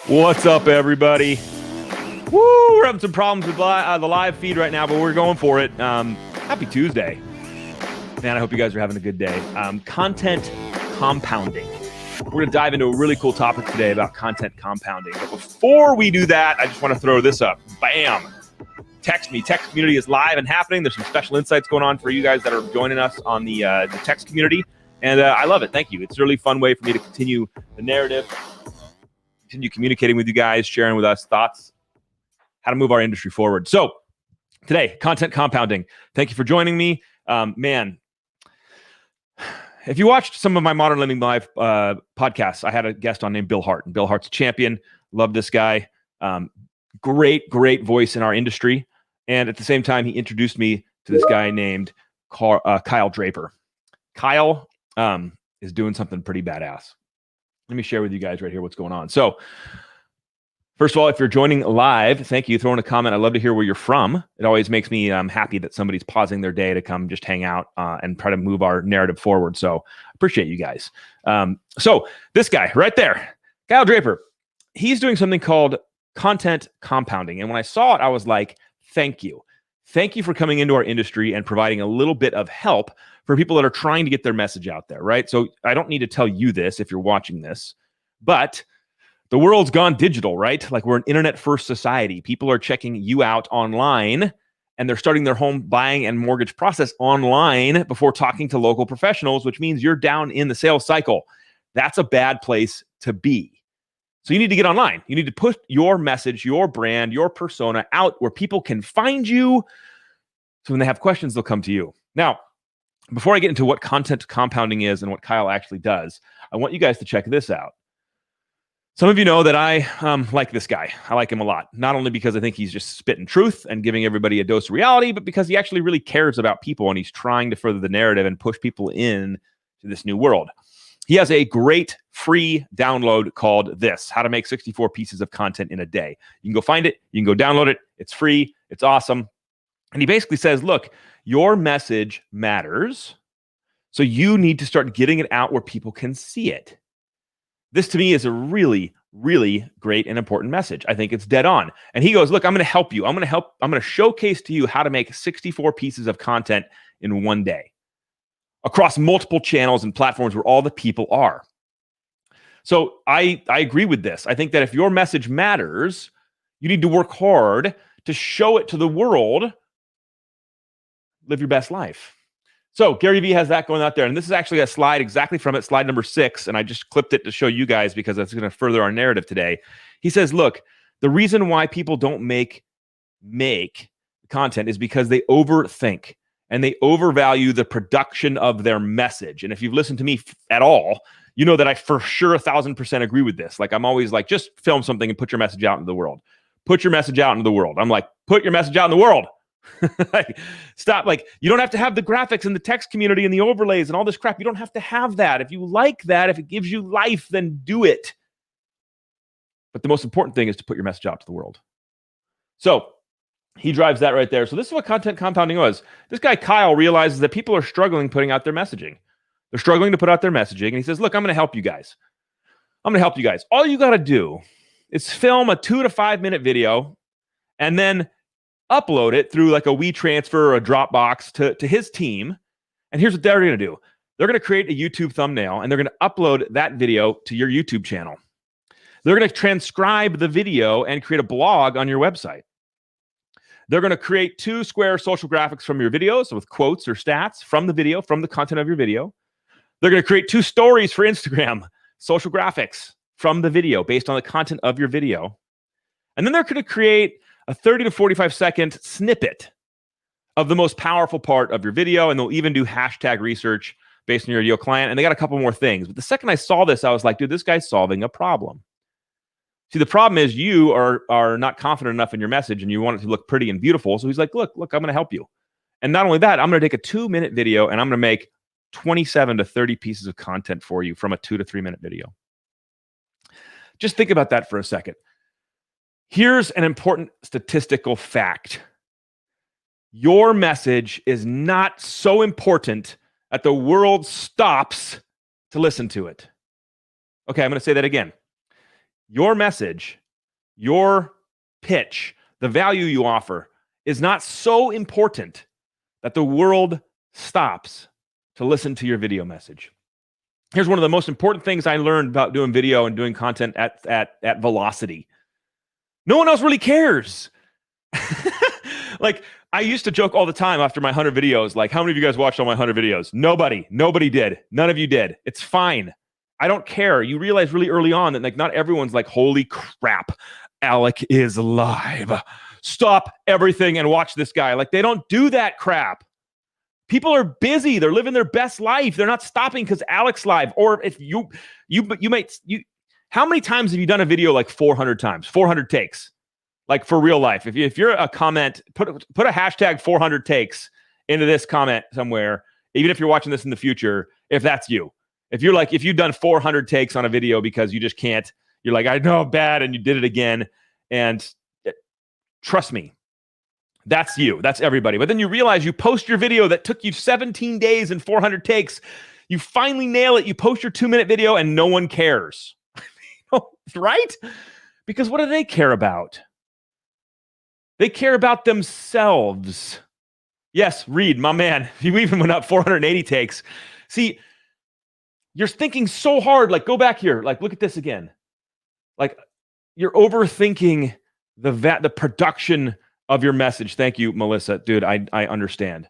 What's up, everybody? Woo! We're having some problems with the live feed right now, but we're going for it. Happy Tuesday. Man, I hope you guys are having a good day. Content compounding. We're going to dive into a really cool topic today about content compounding. But before we do that, I just want to throw this up. Bam! Text me. Text community is live and happening. There's some special insights going on for you guys that are joining us on the text community. And I love it. Thank you. It's a really fun way for me to continue the narrative, continue communicating with you guys, sharing with us thoughts, how to move our industry forward. So today, content compounding. Thank you for joining me. Man, if you watched some of my Modern Living Live podcasts, I had a guest on named Bill Hart. And Bill Hart's a champion. Love this guy. Great voice in our industry. And at the same time, he introduced me to this guy named Kyle Draper. Kyle is doing something pretty badass. Let me share with you guys right here what's going on. So, first of all, if you're joining live, thank you. Throw in a comment. I love to hear where you're from. It always makes me happy that somebody's pausing their day to come just hang out and try to move our narrative forward. So, appreciate you guys. So, this guy right there, Kyle Draper, he's doing something called content compounding. And when I saw it, I was like, thank you. Thank you for coming into our industry and providing a little bit of help for people that are trying to get their message out there, right? So I don't need to tell you this if you're watching this, but the world's gone digital, right? Like we're an internet-first society. People are checking you out online, and they're starting their home buying and mortgage process online before talking to local professionals, which means you're down in the sales cycle. That's a bad place to be. So you need to get online. You need to put your message, your brand, your persona out where people can find you. So when they have questions, they'll come to you. Now, before I get into what content compounding is and what Kyle actually does, I want you guys to check this out. Some of you know that I like this guy. I like him a lot. Not only because I think he's just spitting truth and giving everybody a dose of reality, but because he actually really cares about people and he's trying to further the narrative and push people in to this new world. He has a great free download called this, How to Make 64 Pieces of Content in a Day. You can go find it. You can go download it. It's free. It's awesome. And he basically says, look, your message matters. So you need to start getting it out where people can see it. This to me is a really, really great and important message. I think it's dead on. And he goes, look, I'm going to help you. I'm going to showcase to you how to make 64 pieces of content in one day across multiple channels and platforms where all the people are. So I agree with this. I think that if your message matters, you need to work hard to show it to the world. Live your best life. So Gary Vee has that going out there. And this is actually a slide exactly from it, slide number 6. And I just clipped it to show you guys because that's going to further our narrative today. He says, look, the reason why people don't make content is because they overthink and they overvalue the production of their message. And if you've listened to me at all, you know that I for sure 1,000% agree with this. Like I'm always like, just film something and put your message out into the world. Put your message out into the world. I'm like, put your message out in the world. Like, stop. Like, you don't have to have the graphics and the text community and the overlays and all this crap. You don't have to have that. If you like that, if it gives you life, then do it. But the most important thing is to put your message out to the world. So he drives that right there. So this is what content compounding was. This guy, Kyle, realizes that people are struggling putting out their messaging. They're struggling to put out their messaging. And he says, look, I'm going to help you guys. I'm going to help you guys. All you got to do is film a 2 to 5 minute video and then upload it through like a WeTransfer or a Dropbox to his team. And here's what they're going to do. They're going to create a YouTube thumbnail and they're going to upload that video to your YouTube channel. They're going to transcribe the video and create a blog on your website. They're going to create 2 square social graphics from your videos with quotes or stats from the video, from the content of your video. They're going to create 2 stories for Instagram, social graphics from the video based on the content of your video. And then they're going to create a 30 to 45 second snippet of the most powerful part of your video. And they'll even do hashtag research based on your ideal client. And they got a couple more things. But the second I saw this, I was like, dude, this guy's solving a problem. See, the problem is you are not confident enough in your message and you want it to look pretty and beautiful. So he's like, look, I'm going to help you. And not only that, I'm going to take a 2-minute video and I'm going to make 27 to 30 pieces of content for you from a 2 to 3 minute video. Just think about that for a second. Here's an important statistical fact. Your message is not so important that the world stops to listen to it. Okay, I'm going to say that again. your message, your pitch, the value you offer is not so important that the world stops to listen to your video message. Here's one of the most important things I learned about doing video and doing content at velocity. No one else really cares. Like, I used to joke all the time after my 100 videos, like, how many of you guys watched all my 100 videos? Nobody did. None of you did. It's fine. I don't care. You realize really early on that, like, not everyone's like, holy crap, Alec is live. Stop everything and watch this guy. Like, they don't do that crap. People are busy. They're living their best life. They're not stopping because Alec's live. Or if you how many times have you done a video like 400 times, 400 takes? Like, for real life, if you're a comment, put a hashtag 400 takes into this comment somewhere, even if you're watching this in the future, if that's you. If you've done 400 takes on a video because you just can't, you're like, I know, bad, and you did it again. And trust me, that's you. That's everybody. But then you realize you post your video that took you 17 days and 400 takes. You finally nail it. You post your 2-minute video and no one cares. Right? Because what do they care about? They care about themselves. Yes, Reed, my man, you even went up 480 takes. See, you're thinking so hard. Like, go back here. Like, look at this again. Like, you're overthinking the production of your message. Thank you, Melissa. Dude, I understand.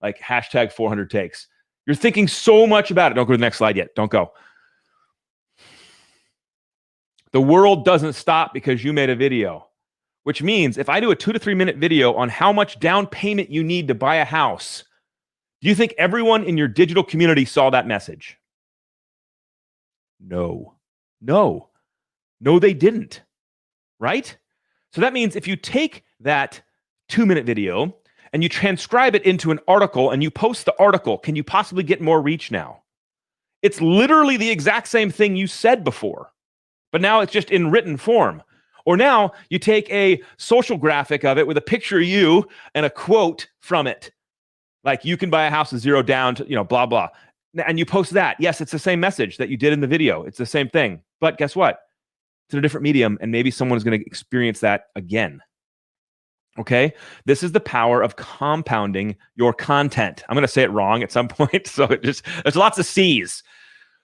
Like, hashtag 400 takes. You're thinking so much about it. Don't go to the next slide yet. Don't go. The world doesn't stop because you made a video. Which means if I do a 2 to 3 minute video on how much down payment you need to buy a house, do you think everyone in your digital community saw that message? No, they didn't. Right? So that means if you take that 2-minute video and you transcribe it into an article and you post the article, can you possibly get more reach now? It's literally the exact same thing you said before, but now it's just in written form. Or now you take a social graphic of it with a picture of you and a quote from it. Like, you can buy a house with 0 down to, blah, blah. And you post that. Yes, it's the same message that you did in the video. It's the same thing. But guess what? It's in a different medium, and maybe someone's going to experience that again. Okay? This is the power of compounding your content. I'm going to say it wrong at some point. So there's lots of C's.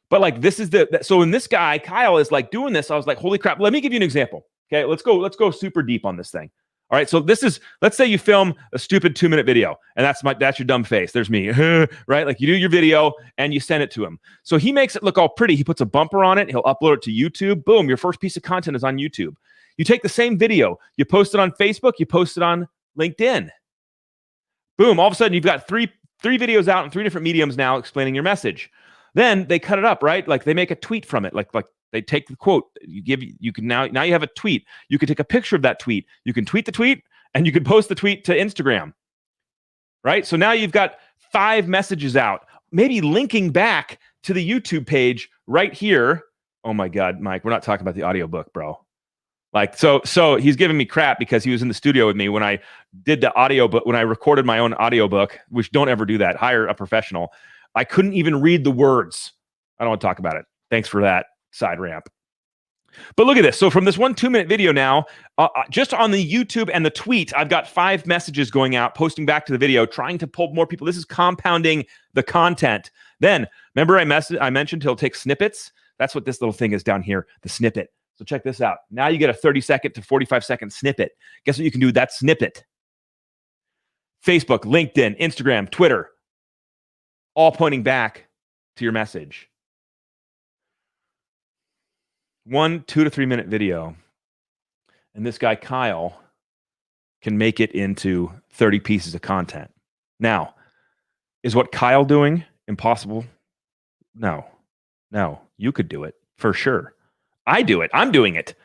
But like, this is so when this guy, Kyle, is like doing this, I was like, holy crap. Let me give you an example. Okay, let's go super deep on this thing. All right, so let's say you film a stupid 2-minute video, and that's your dumb face. There's me, right? Like, you do your video and you send it to him. So he makes it look all pretty. He puts a bumper on it. He'll upload it to YouTube. Boom, your first piece of content is on YouTube. You take the same video, you post it on Facebook, you post it on LinkedIn. Boom, all of a sudden you've got three videos out in 3 different mediums now explaining your message. Then they cut it up, right? Like, they make a tweet from it, like they take the quote, you can now you have a tweet. You can take a picture of that tweet. You can tweet the tweet, and you can post the tweet to Instagram, right? So now you've got 5 messages out, maybe linking back to the YouTube page right here. Oh my God, Mike, we're not talking about the audiobook, bro. Like, so he's giving me crap because he was in the studio with me when I did the audiobook, when I recorded my own audiobook, which don't ever do that. Hire a professional. I couldn't even read the words. I don't want to talk about it. Thanks for that side ramp. But look at this. So from this 2-minute video now, just on the YouTube and the tweet, I've got 5 messages going out, posting back to the video, trying to pull more people. This is compounding the content. Then, remember I mentioned he'll take snippets? That's what this little thing is down here, the snippet. So check this out. Now you get a 30-second to 45-second snippet. Guess what you can do with that snippet? Facebook, LinkedIn, Instagram, Twitter, all pointing back to your message. 1 2 to 3 minute video, and this guy Kyle can make it into 30 pieces of content. Now, is what Kyle doing impossible? No, you could do it for sure. I do it. I'm doing it.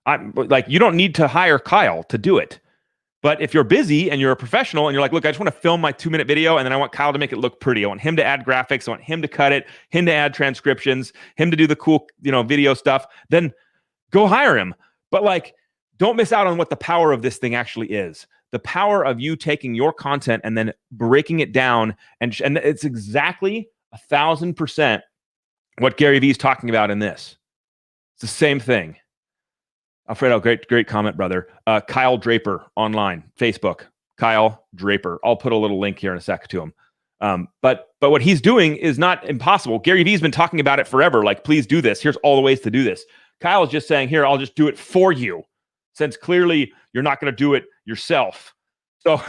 I'm like, you don't need to hire Kyle to do it. But if you're busy and you're a professional and you're like, look, I just want to film my 2-minute video and then I want Kyle to make it look pretty. I want him to add graphics. I want him to cut it, him to add transcriptions, him to do the cool, video stuff. Then go hire him. But like, don't miss out on what the power of this thing actually is. The power of you taking your content and then breaking it down. And it's exactly 1,000% what Gary Vee is talking about in this. It's the same thing. Alfredo, great comment, brother. Kyle Draper online, Facebook. Kyle Draper. I'll put a little link here in a sec to him. But what he's doing is not impossible. Gary Vee's been talking about it forever. Like, please do this. Here's all the ways to do this. Kyle is just saying, here, I'll just do it for you, since clearly you're not going to do it yourself. So,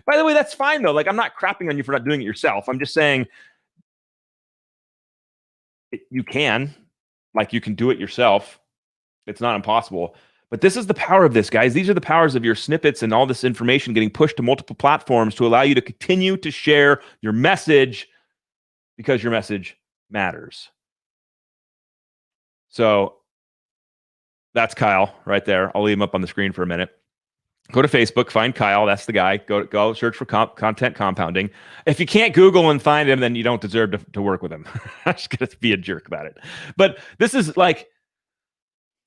by the way, that's fine though. Like, I'm not crapping on you for not doing it yourself. I'm just saying you can, like, you can do it yourself. It's not impossible. But this is the power of this, guys. These are the powers of your snippets and all this information getting pushed to multiple platforms to allow you to continue to share your message, because your message matters. So that's Kyle right there. I'll leave him up on the screen for a minute. Go to Facebook, find Kyle. That's the guy. Go search for content compounding. If you can't Google and find him, then you don't deserve to work with him. I'm just going to be a jerk about it. But this is like,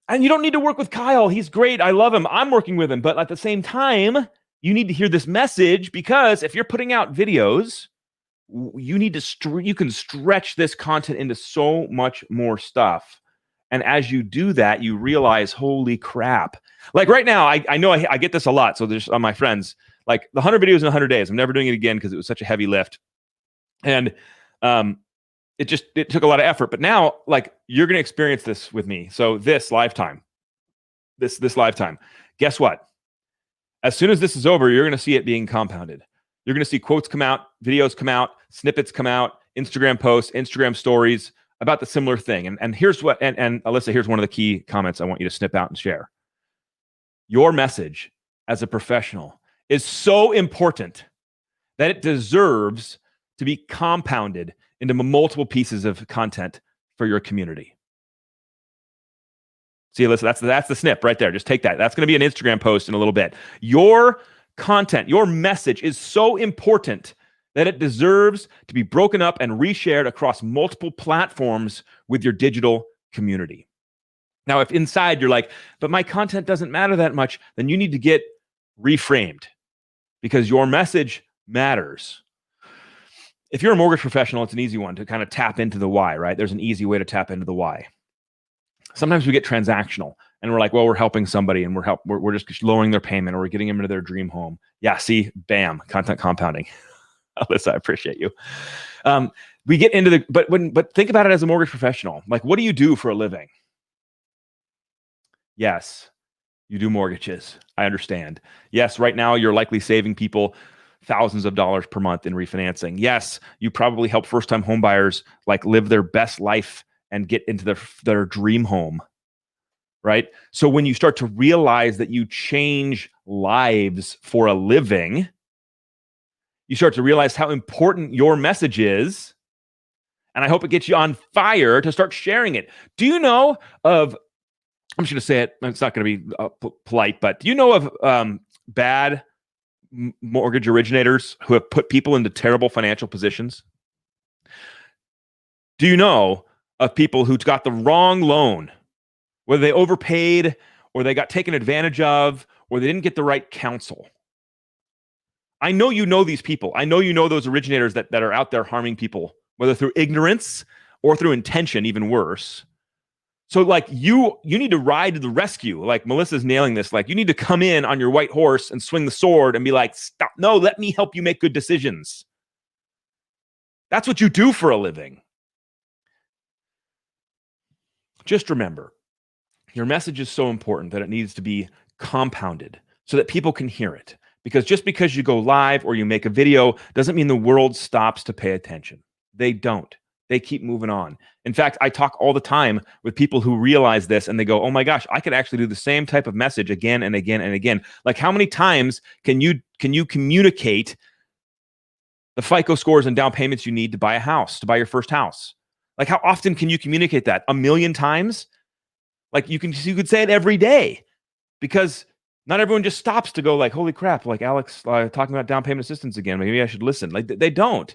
and you don't need to work with Kyle. He's great. I love him. I'm working with him. But at the same time, you need to hear this message, because if you're putting out videos, you need to you can stretch this content into so much more stuff. And as you do that, you realize, holy crap. Like right now, I know I get this a lot. So there's on my friends, like the 100 videos in 100 days. I'm never doing it again because it was such a heavy lift. And it took a lot of effort. But now, like, you're going to experience this with me. So this LiveTime, this LiveTime, guess what? As soon as this is over, you're going to see it being compounded. You're going to see quotes come out, videos come out, snippets come out, Instagram posts, Instagram stories about the similar thing. And here's what, and Alyssa, here's one of the key comments I want you to snip out and share. Your message as a professional is so important that it deserves to be compounded into multiple pieces of content for your community. See, Alyssa, that's the snip right there. Just take that. That's going to be an Instagram post in a little bit. Your content, your message is so important that it deserves to be broken up and reshared across multiple platforms with your digital community. Now, if inside you're like, but my content doesn't matter that much, then you need to get reframed, because your message matters. If you're a mortgage professional, it's an easy one to kind of tap into the why, right? There's an easy way to tap into the why. Sometimes we get transactional and we're like, well, we're helping somebody and we're just lowering their payment, or we're getting them into their dream home. Yeah, see, bam, content compounding. Alyssa, I appreciate you. We get into the, but think about it as a mortgage professional. Like, what do you do for a living? Yes, you do mortgages. I understand. Yes, right now you're likely saving people thousands of dollars per month in refinancing. Yes, you probably help first-time home buyers like live their best life and get into their dream home, right? So when you start to realize that you change lives for a living, you start to realize how important your message is. And I hope it gets you on fire to start sharing it. Do you know of, I'm just going to say it, it's not going to be polite, but do you know of bad mortgage originators who have put people into terrible financial positions? Do you know of people who got the wrong loan, whether they overpaid or they got taken advantage of, or they didn't get the right counsel? I know you know these people. I know you know those originators that are out there harming people, whether through ignorance or through intention, even worse. So like you need to ride to the rescue. Like Melissa's nailing this. Like you need to come in on your white horse and swing the sword and be like, stop. No, let me help you make good decisions. That's what you do for a living. Just remember, your message is so important that it needs to be compounded so that people can hear it. Because just because you go live or you make a video doesn't mean the world stops to pay attention. They don't. They keep moving on. In fact, I talk all the time with people who realize this and they go, oh my gosh, I could actually do the same type of message again and again and again. Like how many times can you communicate the FICO scores and down payments you need to buy a house, to buy your first house? Like how often can you communicate that? 1,000,000 times? Like you could say it every day, because not everyone just stops to go like, holy crap, like Alex talking about down payment assistance again. Maybe I should listen. Like they don't.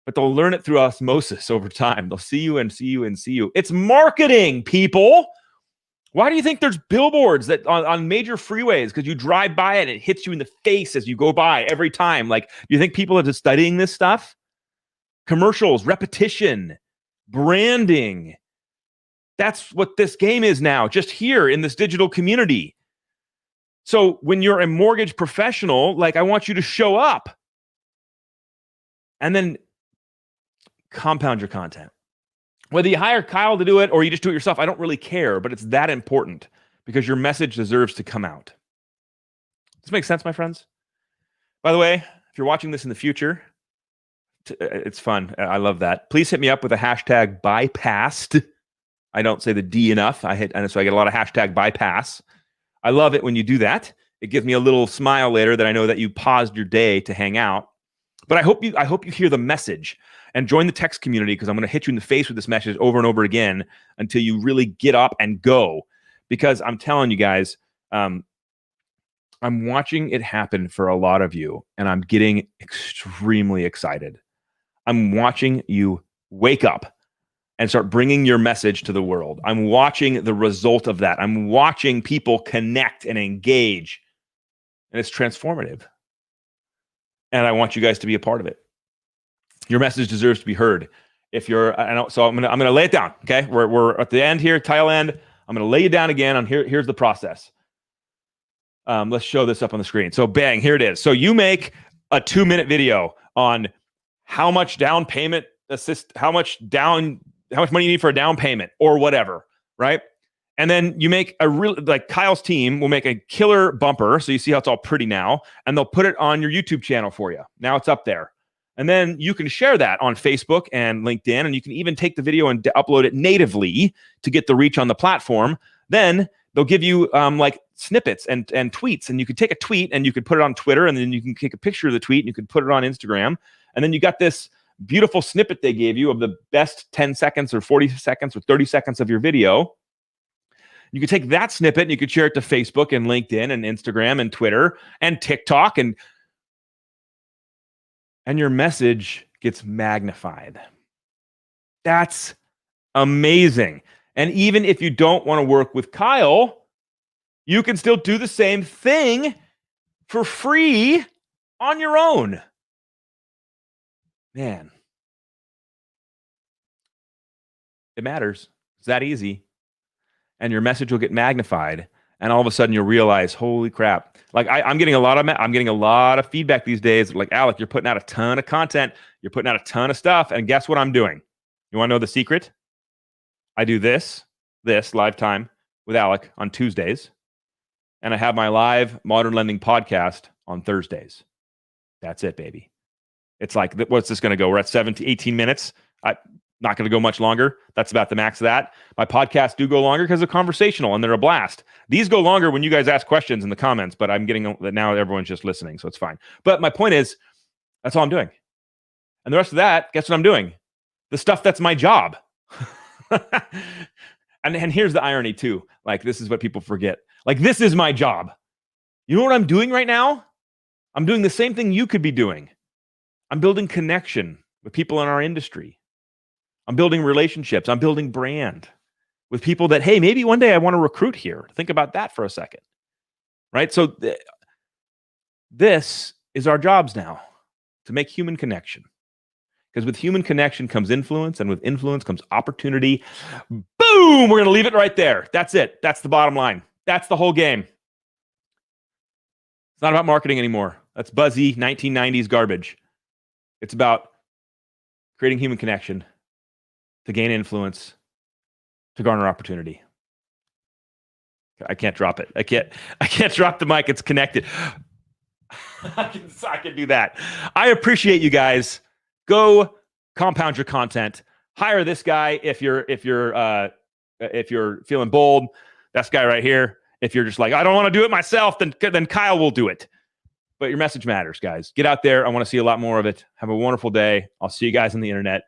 But they'll learn it through osmosis over time. They'll see you and see you and see you. It's marketing, people. Why do you think there's billboards that on major freeways? Because you drive by it and it hits you in the face as you go by every time. Like, do you think people are just studying this stuff? Commercials, repetition, branding. That's what this game is now, just here in this digital community. So when you're a mortgage professional, like, I want you to show up and then compound your content. Whether you hire Kyle to do it or you just do it yourself, I don't really care, but it's that important because your message deserves to come out. Does this make sense, my friends? By the way, if you're watching this in the future, it's fun. I love that. Please hit me up with a hashtag bypassed. I don't say the D enough. So I get a lot of hashtag bypass. I love it when you do that. It gives me a little smile later that I know that you paused your day to hang out. But I hope you hear the message and join the text community, because I'm going to hit you in the face with this message over and over again until you really get up and go. Because I'm telling you guys, I'm watching it happen for a lot of you, and I'm getting extremely excited. I'm watching you wake up and start bringing your message to the world. I'm watching the result of that. I'm watching people connect and engage, and it's transformative. And I want you guys to be a part of it. Your message deserves to be heard. If you're, I know, so I'm gonna lay it down. Okay, we're at the end here, tail end. I'm gonna lay you down again. Here's the process. Let's show this up on the screen. So bang, here it is. So you make a 2-minute video on how much down payment how much money you need for a down payment or whatever, right? And then you make like Kyle's team will make a killer bumper. So you see how it's all pretty now, and they'll put it on your YouTube channel for you. Now it's up there. And then you can share that on Facebook and LinkedIn, and you can even take the video and upload it natively to get the reach on the platform. Then they'll give you like snippets and tweets, and you could take a tweet and you could put it on Twitter, and then you can take a picture of the tweet and you could put it on Instagram. And then you got this beautiful snippet they gave you of the best 10 seconds or 40 seconds or 30 seconds of your video. You could take that snippet and you could share it to Facebook and LinkedIn and Instagram and Twitter and TikTok, and your message gets magnified. That's amazing. And even if you don't want to work with Kyle, you can still do the same thing for free on your own. Man, it matters. It's that easy. And your message will get magnified. And all of a sudden you'll realize, holy crap. Like I'm getting a lot of feedback these days. Like, Alec, you're putting out a ton of content. You're putting out a ton of stuff. And guess what I'm doing? You want to know the secret? I do this LiveTime with Alec on Tuesdays. And I have my live Modern Lending podcast on Thursdays. That's it, baby. It's like, what's this going to go? We're at 18 minutes. Not going to go much longer. That's about the max of that. My podcasts do go longer because they're conversational and they're a blast. These go longer when you guys ask questions in the comments, but I'm getting that now everyone's just listening, so it's fine. But my point is, that's all I'm doing. And the rest of that, guess what I'm doing? The stuff that's my job. And here's the irony too. Like, this is what people forget. Like, this is my job. You know what I'm doing right now? I'm doing the same thing you could be doing. I'm building connection with people in our industry. I'm building relationships. I'm building brand with people that, hey, maybe one day I want to recruit here. Think about that for a second, right? So this is our jobs now, to make human connection. Because with human connection comes influence, and with influence comes opportunity. Boom! We're going to leave it right there. That's it. That's the bottom line. That's the whole game. It's not about marketing anymore. That's buzzy 1990s garbage. It's about creating human connection to gain influence, to garner opportunity. I can't drop it. I can't drop the mic. It's connected. I can do that. I appreciate you guys. Go compound your content. Hire this guy if you're feeling bold. That's guy right here. If you're just like, I don't want to do it myself, then Kyle will do it. But your message matters, guys. Get out there. I want to see a lot more of it. Have a wonderful day. I'll see you guys on the internet.